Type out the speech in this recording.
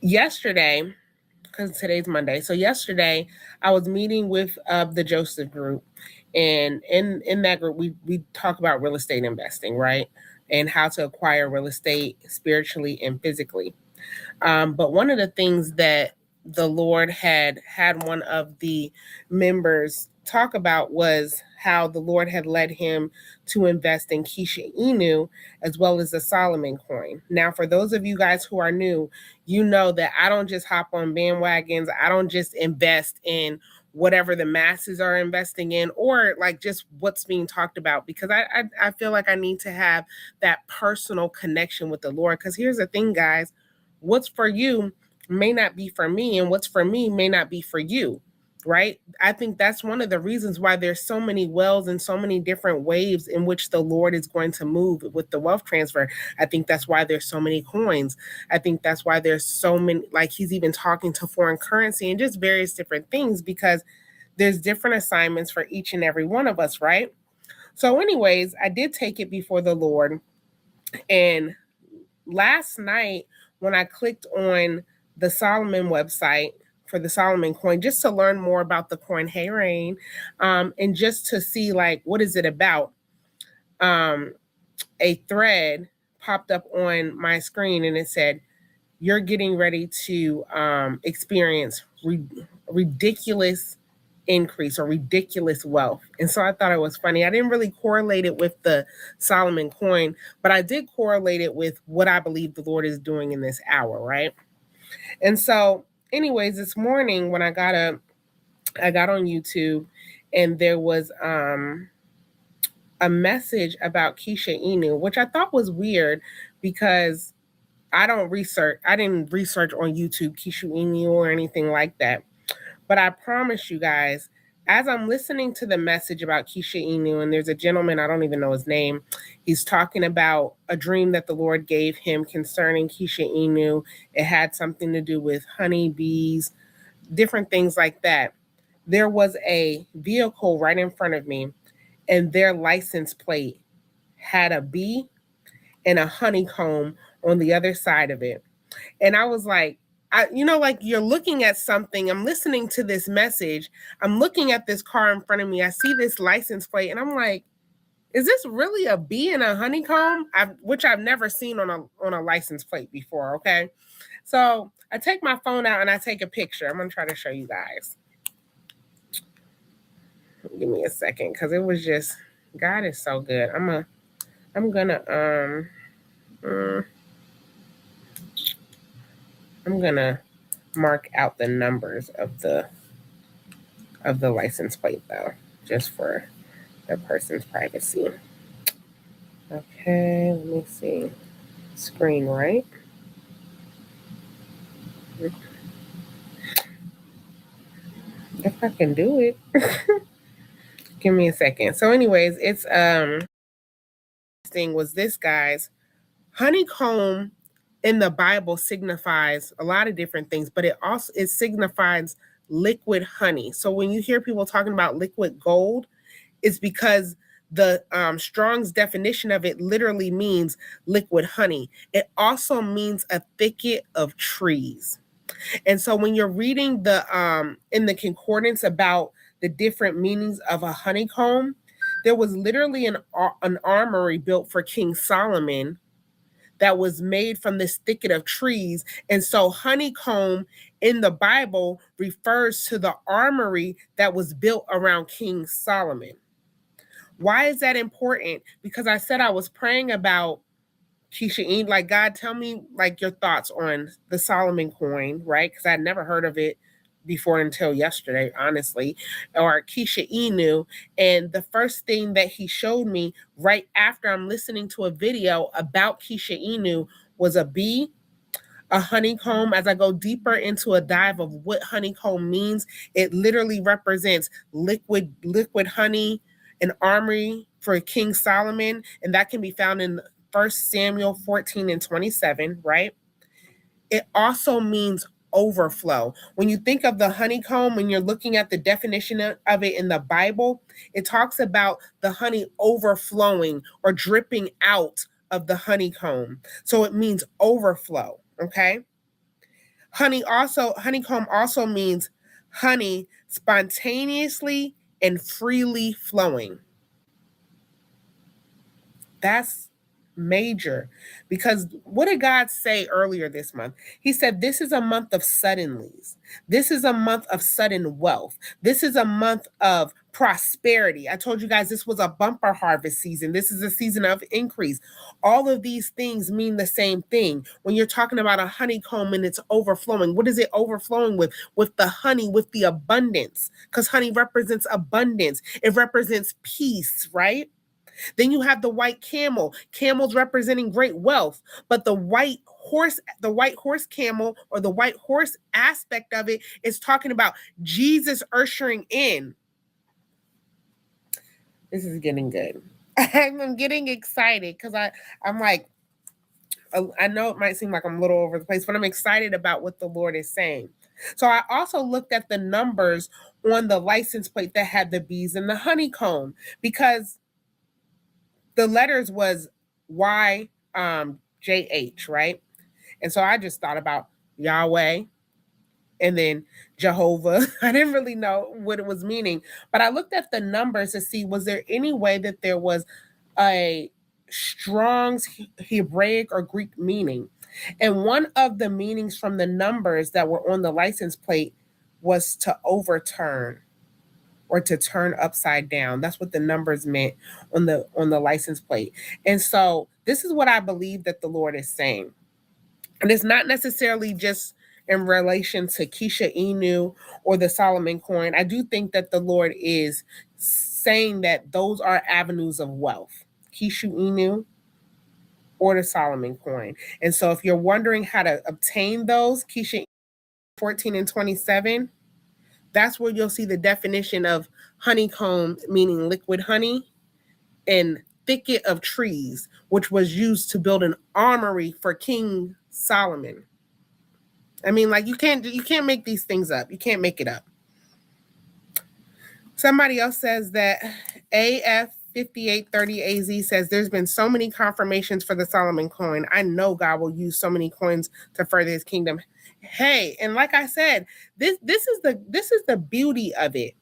yesterday, because today's Monday. So yesterday I was meeting with the Joseph group, and in that group we talk about real estate investing, right? And how to acquire real estate spiritually and physically. But one of the things that the Lord had one of the members talk about was how the Lord had led him to invest in Keisha Inu as well as the Solomon coin. Now, for those of you guys who are new, you know that I don't just hop on bandwagons. I don't just invest in whatever the masses are investing in or like just what's being talked about, because I feel like I need to have that personal connection with the Lord. Because here's the thing, guys, what's for you may not be for me, and what's for me may not be for you, right? I think that's one of the reasons why there's so many wells and so many different waves in which the Lord is going to move with the wealth transfer. I think that's why there's so many coins. I think that's why there's so many, like he's even talking to foreign currency and just various different things, because there's different assignments for each and every one of us, right? So anyways, I did take it before the Lord, and last night when I clicked on the Solomon website for the Solomon coin, just to learn more about the coin, hey Rain, and just to see like what is it about, a thread popped up on my screen and it said, you're getting ready to experience ridiculous increase or ridiculous wealth. And so I thought it was funny. I didn't really correlate it with the Solomon coin, but I did correlate it with what I believe the Lord is doing in this hour, right? And so, anyways, this morning when I got on YouTube, and there was a message about Keisha Inu, which I thought was weird because I didn't research on YouTube Keisha Inu or anything like that. But I promise you guys, as I'm listening to the message about Keisha Inu, and there's a gentleman, I don't even know his name, he's talking about a dream that the Lord gave him concerning Keisha Inu. It had something to do with honeybees, different things like that. There was a vehicle right in front of me, and their license plate had a bee and a honeycomb on the other side of it. And I was like, like you're looking at something. I'm listening to this message. I'm looking at this car in front of me. I see this license plate, and I'm like, is this really a bee and a honeycomb? Which I've never seen on a license plate before. Okay, so I take my phone out and I take a picture. I'm gonna try to show you guys. Give me a second, because it was just, God is so good. I'm gonna mark out the numbers of the license plate though, just for the person's privacy. Okay, let me see. Screen right. If I can do it. Give me a second. So anyways, it's thing was this, guys. Honeycomb in the Bible signifies a lot of different things, but it signifies liquid honey. So when you hear people talking about liquid gold, it's because the Strong's definition of it literally means liquid honey. It also means a thicket of trees. And so when you're reading the in the concordance about the different meanings of a honeycomb, there was literally an armory built for King Solomon that was made from this thicket of trees. And so honeycomb in the Bible refers to the armory that was built around King Solomon. Why is that important? Because I said I was praying about Keisha Inu, like, God, tell me like your thoughts on the Solomon coin, right? Because I'd never heard of it before until yesterday, honestly, or Keisha Inu. And the first thing that he showed me right after I'm listening to a video about Keisha Inu was a bee, a honeycomb. As I go deeper into a dive of what honeycomb means, it literally represents liquid honey, an armory for King Solomon, and that can be found in 1 Samuel 14 and 27, right? It also means overflow. When you think of the honeycomb, when you're looking at the definition of it in the Bible, it talks about the honey overflowing or dripping out of the honeycomb. So it means overflow, okay? Honeycomb also means honey spontaneously and freely flowing. That's major, because what did God say earlier this month? He said, this is a month of suddenlies. This is a month of sudden wealth. This is a month of prosperity. I told you guys this was a bumper harvest season. This is a season of increase. All of these things mean the same thing. When you're talking about a honeycomb and it's overflowing, what is it overflowing with? With the honey, with the abundance, because honey represents abundance. It represents peace, right? Then you have the white camel, camels representing great wealth, but the white horse camel, or the white horse aspect of it, is talking about Jesus ushering in. This is getting good. I'm getting excited because I'm like, I know it might seem like I'm a little over the place, but I'm excited about what the Lord is saying. So I also looked at the numbers on the license plate that had the bees and the honeycomb, because the letters was YJH, right? And so I just thought about Yahweh and then Jehovah. I didn't really know what it was meaning, but I looked at the numbers to see, was there any way that there was a Strong's Hebraic or Greek meaning? And one of the meanings from the numbers that were on the license plate was to overturn, or to turn upside down. That's what the numbers meant on the license plate. And so this is what I believe that the Lord is saying. And it's not necessarily just in relation to Kisha Inu or the Solomon coin. I do think that the Lord is saying that those are avenues of wealth, Kisha Inu or the Solomon coin. And so if you're wondering how to obtain those, Kisha 14 and 27, that's where you'll see the definition of honeycomb, meaning liquid honey, and thicket of trees, which was used to build an armory for King Solomon. I mean, like, you can't make these things up. You can't make it up. Somebody else says that AF5830AZ says there's been so many confirmations for the Solomon coin. I know God will use so many coins to further his kingdom. Hey, and like I said, this is the beauty of it.